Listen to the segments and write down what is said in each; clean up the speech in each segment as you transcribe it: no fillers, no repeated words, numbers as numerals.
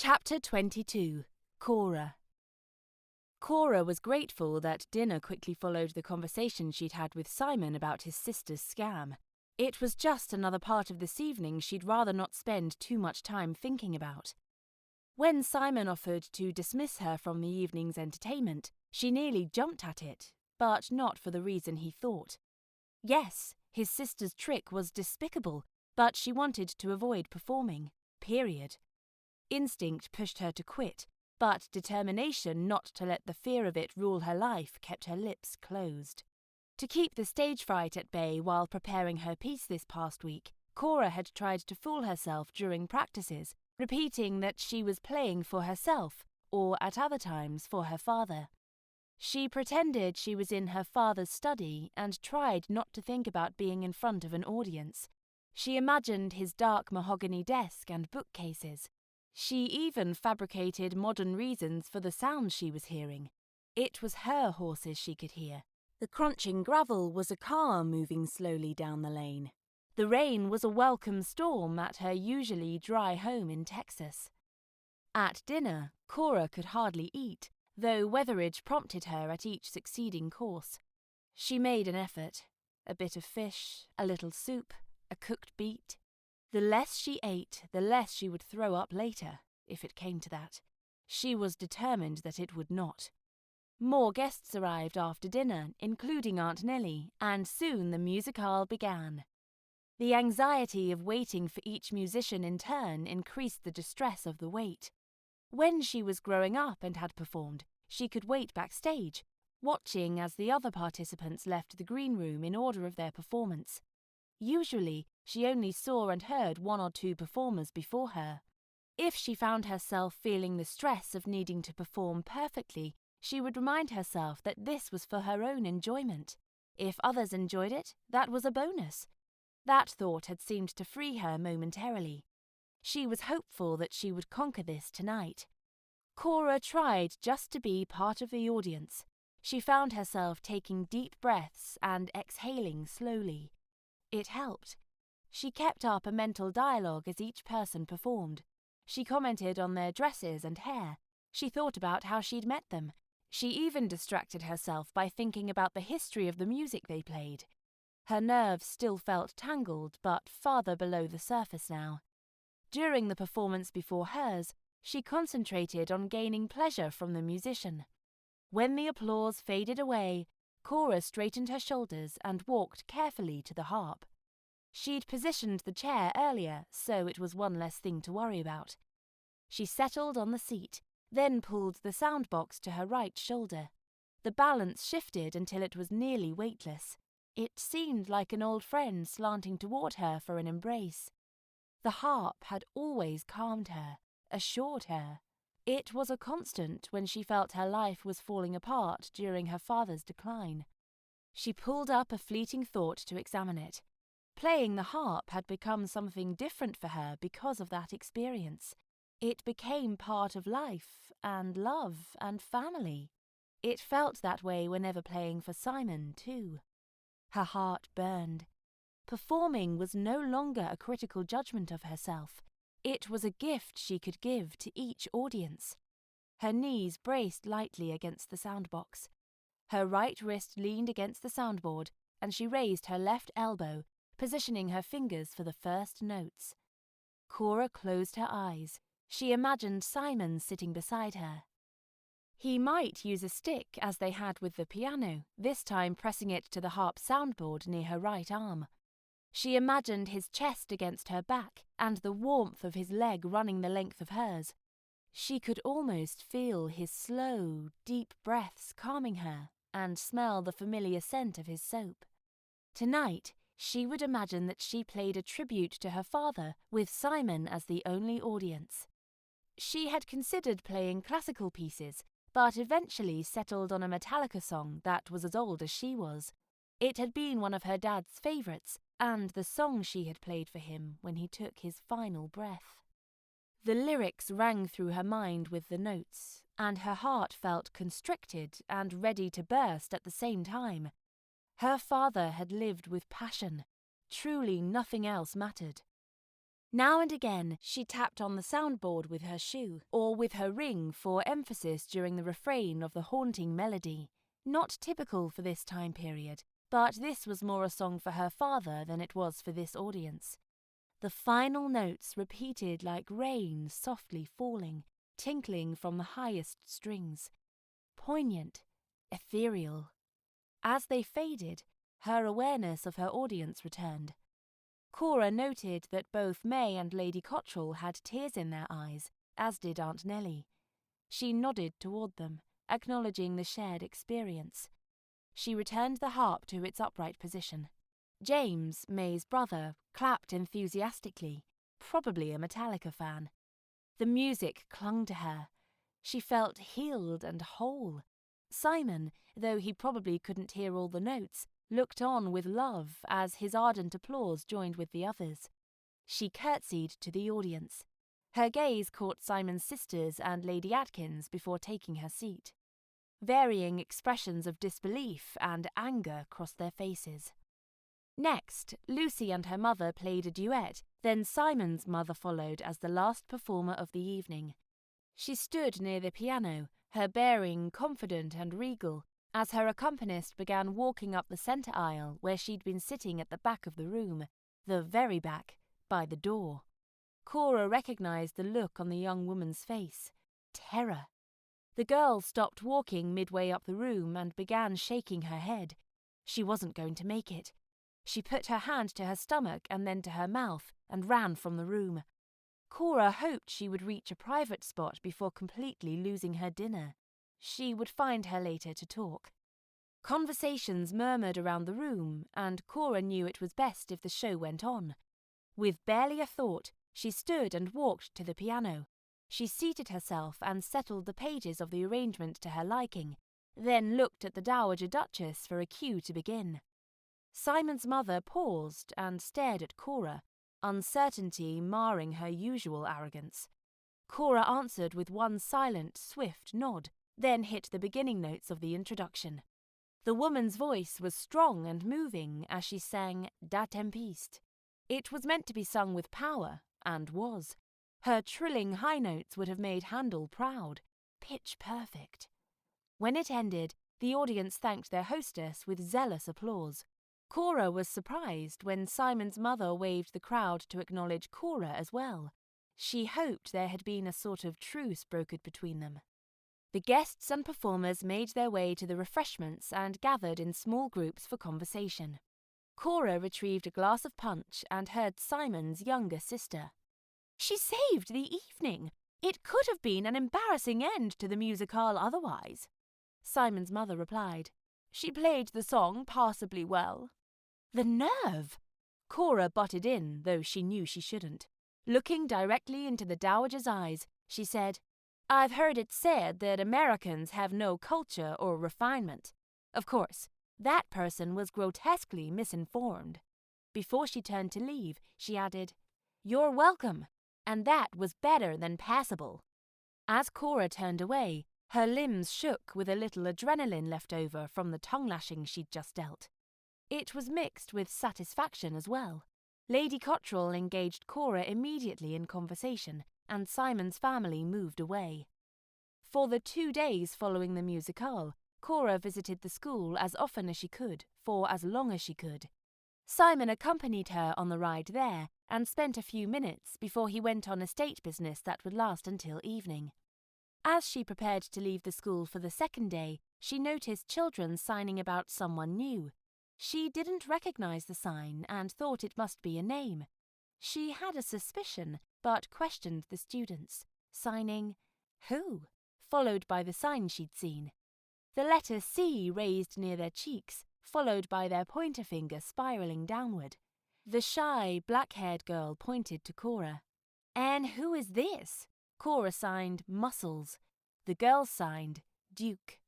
Chapter 22. Cora. Cora was grateful that dinner quickly followed the conversation she'd had with Simon about his sister's scam. It was just another part of this evening she'd rather not spend too much time thinking about. When Simon offered to dismiss her from the evening's entertainment, she nearly jumped at it, but not for the reason he thought. Yes, his sister's trick was despicable, but she wanted to avoid performing. Period. Instinct pushed her to quit, but determination not to let the fear of it rule her life kept her lips closed. To keep the stage fright at bay while preparing her piece this past week, Cora had tried to fool herself during practices, repeating that she was playing for herself, or at other times for her father. She pretended she was in her father's study and tried not to think about being in front of an audience. She imagined his dark mahogany desk and bookcases. She even fabricated modern reasons for the sounds she was hearing. It was her horses she could hear. The crunching gravel was a car moving slowly down the lane. The rain was a welcome storm at her usually dry home in Texas. At dinner, Cora could hardly eat, though Weatheridge prompted her at each succeeding course. She made an effort. A bit of fish, a little soup, a cooked beet. The less she ate, the less she would throw up later, if it came to that. She was determined that it would not. More guests arrived after dinner, including Aunt Nellie, and soon the musicale began. The anxiety of waiting for each musician in turn increased the distress of the wait. When she was growing up and had performed, she could wait backstage, watching as the other participants left the green room in order of their performance. Usually, she only saw and heard one or two performers before her. If she found herself feeling the stress of needing to perform perfectly, she would remind herself that this was for her own enjoyment. If others enjoyed it, that was a bonus. That thought had seemed to free her momentarily. She was hopeful that she would conquer this tonight. Cora tried just to be part of the audience. She found herself taking deep breaths and exhaling slowly. It helped. She kept up a mental dialogue as each person performed. She commented on their dresses and hair. She thought about how she'd met them. She even distracted herself by thinking about the history of the music they played. Her nerves still felt tangled, but farther below the surface now. During the performance before hers, she concentrated on gaining pleasure from the musician. When the applause faded away, Cora straightened her shoulders and walked carefully to the harp. She'd positioned the chair earlier, so it was one less thing to worry about. She settled on the seat, then pulled the sound box to her right shoulder. The balance shifted until it was nearly weightless. It seemed like an old friend slanting toward her for an embrace. The harp had always calmed her, assured her. It was a constant when she felt her life was falling apart during her father's decline. She pulled up a fleeting thought to examine it. Playing the harp had become something different for her because of that experience. It became part of life and love and family. It felt that way whenever playing for Simon, too. Her heart burned. Performing was no longer a critical judgment of herself. It was a gift she could give to each audience. Her knees braced lightly against the soundbox. Her right wrist leaned against the soundboard, and she raised her left elbow, positioning her fingers for the first notes. Cora closed her eyes. She imagined Simon sitting beside her. He might use a stick as they had with the piano, this time pressing it to the harp soundboard near her right arm. She imagined his chest against her back and the warmth of his leg running the length of hers. She could almost feel his slow, deep breaths calming her and smell the familiar scent of his soap. Tonight, she would imagine that she played a tribute to her father with Simon as the only audience. She had considered playing classical pieces, but eventually settled on a Metallica song that was as old as she was. It had been one of her dad's favourites, and the song she had played for him when he took his final breath. The lyrics rang through her mind with the notes, and her heart felt constricted and ready to burst at the same time. Her father had lived with passion. Truly nothing else mattered. Now and again, she tapped on the soundboard with her shoe, or with her ring for emphasis during the refrain of the haunting melody. Not typical for this time period, but this was more a song for her father than it was for this audience. The final notes repeated like rain softly falling, tinkling from the highest strings. Poignant, ethereal. As they faded, her awareness of her audience returned. Cora noted that both May and Lady Cottrell had tears in their eyes, as did Aunt Nellie. She nodded toward them, acknowledging the shared experience. She returned the harp to its upright position. James, May's brother, clapped enthusiastically, probably a Metallica fan. The music clung to her. She felt healed and whole. Simon, though he probably couldn't hear all the notes, looked on with love as his ardent applause joined with the others. She curtsied to the audience. Her gaze caught Simon's sisters and Lady Atkins before taking her seat. Varying expressions of disbelief and anger crossed their faces. Next, Lucy and her mother played a duet, then Simon's mother followed as the last performer of the evening. She stood near the piano, her bearing confident and regal, as her accompanist began walking up the centre aisle where she'd been sitting at the back of the room, the very back, by the door. Cora recognized the look on the young woman's face. Terror. The girl stopped walking midway up the room and began shaking her head. She wasn't going to make it. She put her hand to her stomach and then to her mouth and ran from the room. Cora hoped she would reach a private spot before completely losing her dinner. She would find her later to talk. Conversations murmured around the room, and Cora knew it was best if the show went on. With barely a thought, she stood and walked to the piano. She seated herself and settled the pages of the arrangement to her liking, then looked at the Dowager Duchess for a cue to begin. Simon's mother paused and stared at Cora, uncertainty marring her usual arrogance. Cora answered with one silent, swift nod, then hit the beginning notes of the introduction. The woman's voice was strong and moving as she sang Da Tempest. It was meant to be sung with power, and was. Her trilling high notes would have made Handel proud. Pitch perfect. When it ended, the audience thanked their hostess with zealous applause. Cora was surprised when Simon's mother waved the crowd to acknowledge Cora as well. She hoped there had been a sort of truce brokered between them. The guests and performers made their way to the refreshments and gathered in small groups for conversation. Cora retrieved a glass of punch and heard Simon's younger sister. "She saved the evening. It could have been an embarrassing end to the musicale otherwise." Simon's mother replied, "She played the song passably well." "The nerve!" Cora butted in, though she knew she shouldn't. Looking directly into the dowager's eyes, she said, "I've heard it said that Americans have no culture or refinement. Of course, that person was grotesquely misinformed." Before she turned to leave, she added, "You're welcome, and that was better than passable." As Cora turned away, her limbs shook with a little adrenaline left over from the tongue-lashing she'd just dealt. It was mixed with satisfaction as well. Lady Cottrell engaged Cora immediately in conversation, and Simon's family moved away. For the 2 days following the musicale, Cora visited the school as often as she could, for as long as she could. Simon accompanied her on the ride there, and spent a few minutes before he went on estate business that would last until evening. As she prepared to leave the school for the second day, she noticed children signing about someone new. She didn't recognize the sign and thought it must be a name. She had a suspicion, but questioned the students, signing "Who?" followed by the sign she'd seen. The letter C raised near their cheeks, followed by their pointer finger spiraling downward. The shy, black-haired girl pointed to Cora. "And who is this?" Cora signed Muscles. The girl signed Duke.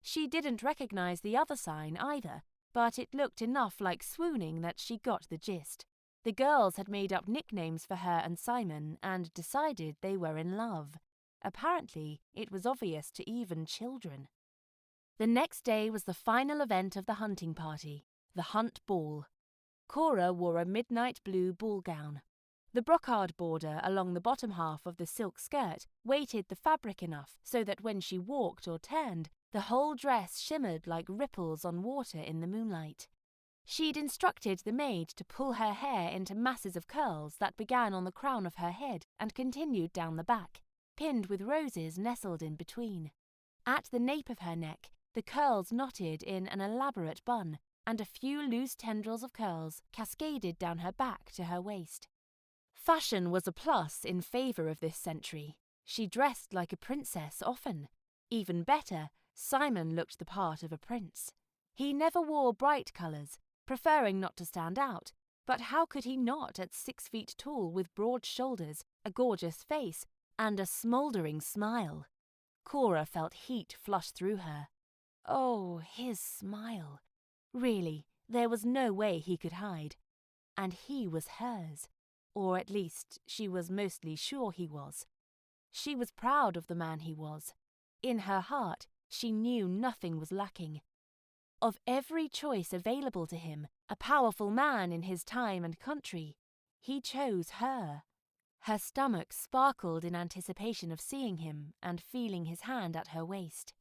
She didn't recognize the other sign either, but it looked enough like swooning that she got the gist. The girls had made up nicknames for her and Simon and decided they were in love. Apparently, it was obvious to even children. The next day was the final event of the hunting party, the Hunt Ball. Cora wore a midnight blue ball gown. The brocade border along the bottom half of the silk skirt weighted the fabric enough so that when she walked or turned, the whole dress shimmered like ripples on water in the moonlight. She'd instructed the maid to pull her hair into masses of curls that began on the crown of her head and continued down the back, pinned with roses nestled in between. At the nape of her neck, the curls knotted in an elaborate bun, and a few loose tendrils of curls cascaded down her back to her waist. Fashion was a plus in favour of this century. She dressed like a princess often. Even better, Simon looked the part of a prince. He never wore bright colours, preferring not to stand out, but how could he not at 6 feet tall with broad shoulders, a gorgeous face, and a smouldering smile? Cora felt heat flush through her. Oh, his smile. Really, there was no way he could hide. And he was hers. Or at least, she was mostly sure he was. She was proud of the man he was. In her heart, she knew nothing was lacking. Of every choice available to him, a powerful man in his time and country, he chose her. Her stomach sparkled in anticipation of seeing him and feeling his hand at her waist.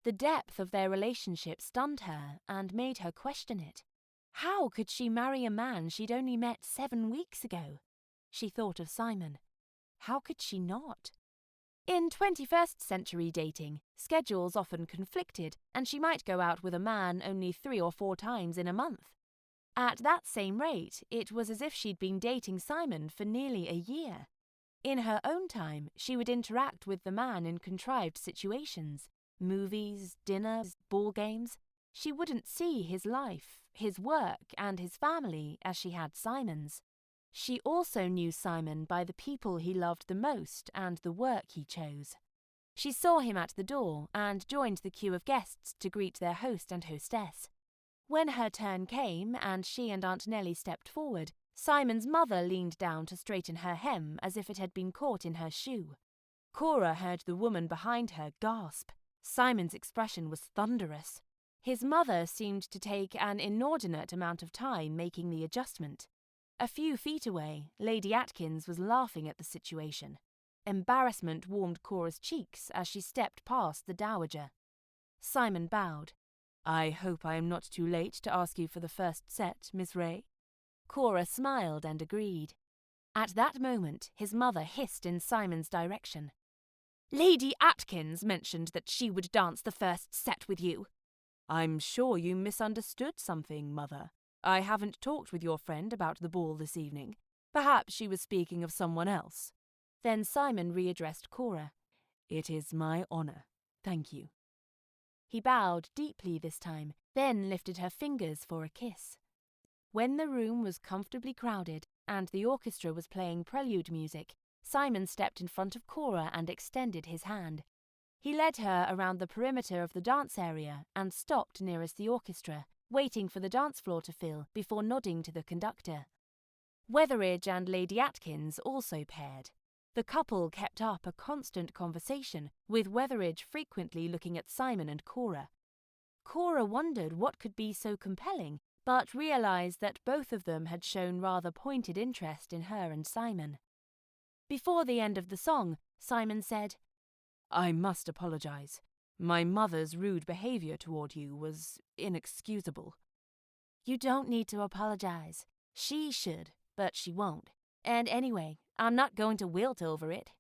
The depth of their relationship stunned her and made her question it. How could she marry a man she'd only met 7 weeks ago? She thought of Simon. How could she not? In 21st century dating, schedules often conflicted, and she might go out with a man only 3 or 4 times in a month. At that same rate, it was as if she'd been dating Simon for nearly a year. In her own time, she would interact with the man in contrived situations, movies, dinners, ball games. She wouldn't see his life, his work, and his family as she had Simon's. She also knew Simon by the people he loved the most and the work he chose. She saw him at the door and joined the queue of guests to greet their host and hostess. When her turn came and she and Aunt Nellie stepped forward, Simon's mother leaned down to straighten her hem as if it had been caught in her shoe. Cora heard the woman behind her gasp. Simon's expression was thunderous. His mother seemed to take an inordinate amount of time making the adjustment. A few feet away, Lady Atkins was laughing at the situation. Embarrassment warmed Cora's cheeks as she stepped past the dowager. Simon bowed. "I hope I am not too late to ask you for the first set, Miss Ray." Cora smiled and agreed. At that moment, his mother hissed in Simon's direction. "Lady Atkins mentioned that she would dance the first set with you." "I'm sure you misunderstood something, Mother. I haven't talked with your friend about the ball this evening. Perhaps she was speaking of someone else." Then Simon readdressed Cora. "It is my honour. Thank you." He bowed deeply this time, then lifted her fingers for a kiss. When the room was comfortably crowded and the orchestra was playing prelude music, Simon stepped in front of Cora and extended his hand. He led her around the perimeter of the dance area and stopped nearest the orchestra, waiting for the dance floor to fill before nodding to the conductor. Wetheridge and Lady Atkins also paired. The couple kept up a constant conversation, with Wetheridge frequently looking at Simon and Cora. Cora wondered what could be so compelling, but realised that both of them had shown rather pointed interest in her and Simon. Before the end of the song, Simon said, "I must apologise. My mother's rude behaviour toward you was inexcusable." "You don't need to apologise. She should, but she won't. And anyway, I'm not going to wilt over it."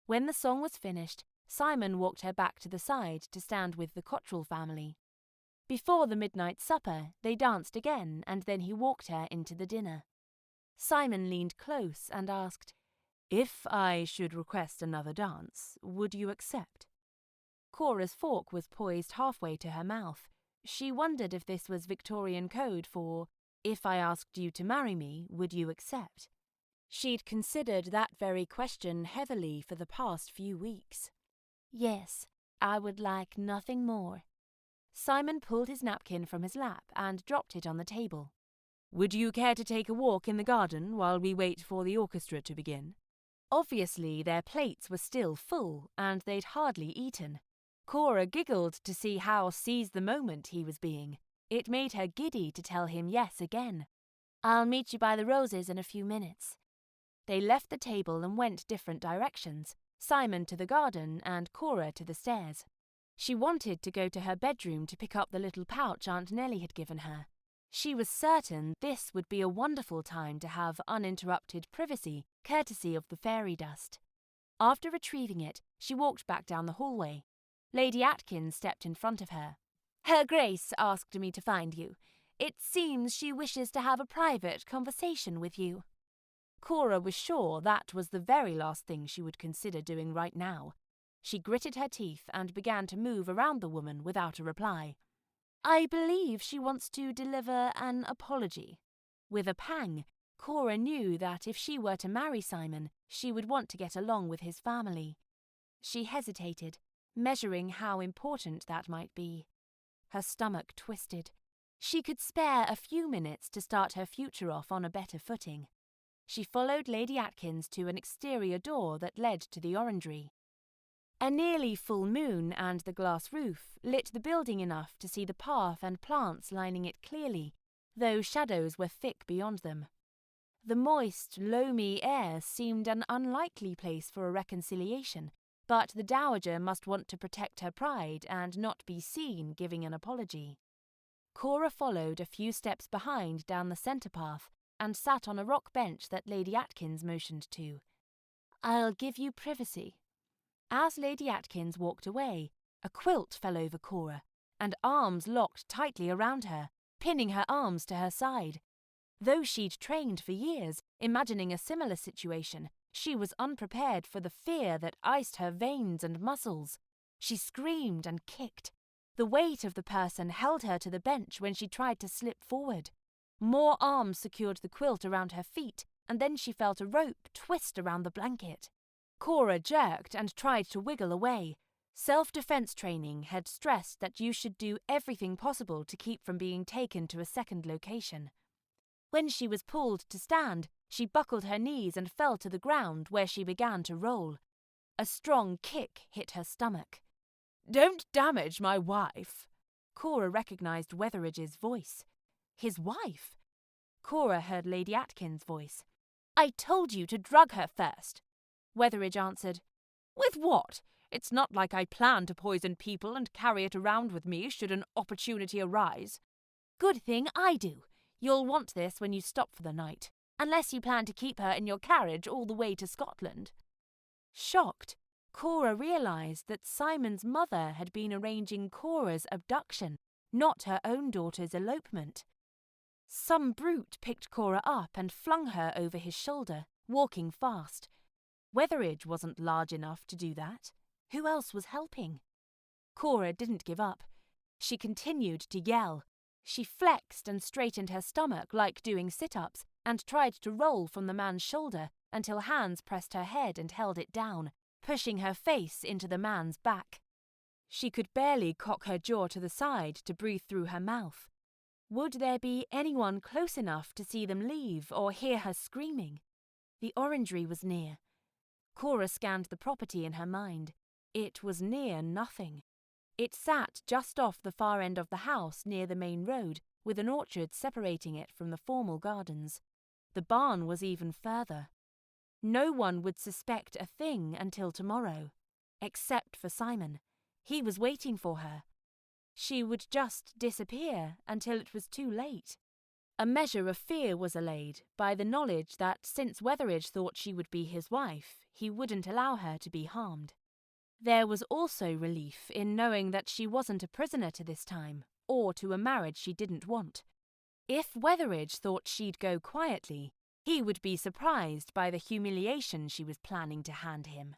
When the song was finished, Simon walked her back to the side to stand with the Cottrell family. Before the midnight supper, they danced again, and then he walked her into the dinner. Simon leaned close and asked, "If I should request another dance, would you accept?" Cora's fork was poised halfway to her mouth. She wondered if this was Victorian code for, "If I asked you to marry me, would you accept?" She'd considered that very question heavily for the past few weeks. "Yes, I would like nothing more." Simon pulled his napkin from his lap and dropped it on the table. "Would you care to take a walk in the garden while we wait for the orchestra to begin?" Obviously, their plates were still full, and they'd hardly eaten. Cora giggled to see how seize the moment he was being. It made her giddy to tell him yes again. "I'll meet you by the roses in a few minutes." They left the table and went different directions, Simon to the garden and Cora to the stairs. She wanted to go to her bedroom to pick up the little pouch Aunt Nellie had given her. She was certain this would be a wonderful time to have uninterrupted privacy, courtesy of the fairy dust. After retrieving it, she walked back down the hallway. Lady Atkins stepped in front of her. "Her Grace asked me to find you. It seems she wishes to have a private conversation with you." Cora was sure that was the very last thing she would consider doing right now. She gritted her teeth and began to move around the woman without a reply. "I believe she wants to deliver an apology." With a pang, Cora knew that if she were to marry Simon, she would want to get along with his family. She hesitated, measuring how important that might be. Her stomach twisted. She could spare a few minutes to start her future off on a better footing. She followed Lady Atkins to an exterior door that led to the orangery. A nearly full moon and the glass roof lit the building enough to see the path and plants lining it clearly, though shadows were thick beyond them. The moist, loamy air seemed an unlikely place for a reconciliation, but the dowager must want to protect her pride and not be seen giving an apology. Cora followed a few steps behind down the centre path and sat on a rock bench that Lady Atkins motioned to. "I'll give you privacy." As Lady Atkins walked away, a quilt fell over Cora, and arms locked tightly around her, pinning her arms to her side. Though she'd trained for years, imagining a similar situation, she was unprepared for the fear that iced her veins and muscles. She screamed and kicked. The weight of the person held her to the bench when she tried to slip forward. More arms secured the quilt around her feet, and then she felt a rope twist around the blanket. Cora jerked and tried to wiggle away. Self-defense training had stressed that you should do everything possible to keep from being taken to a second location. When she was pulled to stand, she buckled her knees and fell to the ground, where she began to roll. A strong kick hit her stomach. "Don't damage my wife." Cora recognized Wetheridge's voice. His wife? Cora heard Lady Atkins' voice. "I told you to drug her first." Wetheridge answered, "With what? It's not like I plan to poison people and carry it around with me should an opportunity arise." "Good thing I do. You'll want this when you stop for the night, unless you plan to keep her in your carriage all the way to Scotland." Shocked, Cora realised that Simon's mother had been arranging Cora's abduction, not her own daughter's elopement. Some brute picked Cora up and flung her over his shoulder, walking fast. Wetheridge wasn't large enough to do that. Who else was helping? Cora didn't give up. She continued to yell. She flexed and straightened her stomach like doing sit-ups and tried to roll from the man's shoulder until hands pressed her head and held it down, pushing her face into the man's back. She could barely cock her jaw to the side to breathe through her mouth. Would there be anyone close enough to see them leave or hear her screaming? The orangery was near. Cora scanned the property in her mind. It was near nothing. It sat just off the far end of the house near the main road, with an orchard separating it from the formal gardens. The barn was even further. No one would suspect a thing until tomorrow, except for Simon. He was waiting for her. She would just disappear until it was too late. A measure of fear was allayed by the knowledge that since Wetheridge thought she would be his wife, he wouldn't allow her to be harmed. There was also relief in knowing that she wasn't a prisoner to this time, or to a marriage she didn't want. If Wetheridge thought she'd go quietly, he would be surprised by the humiliation she was planning to hand him.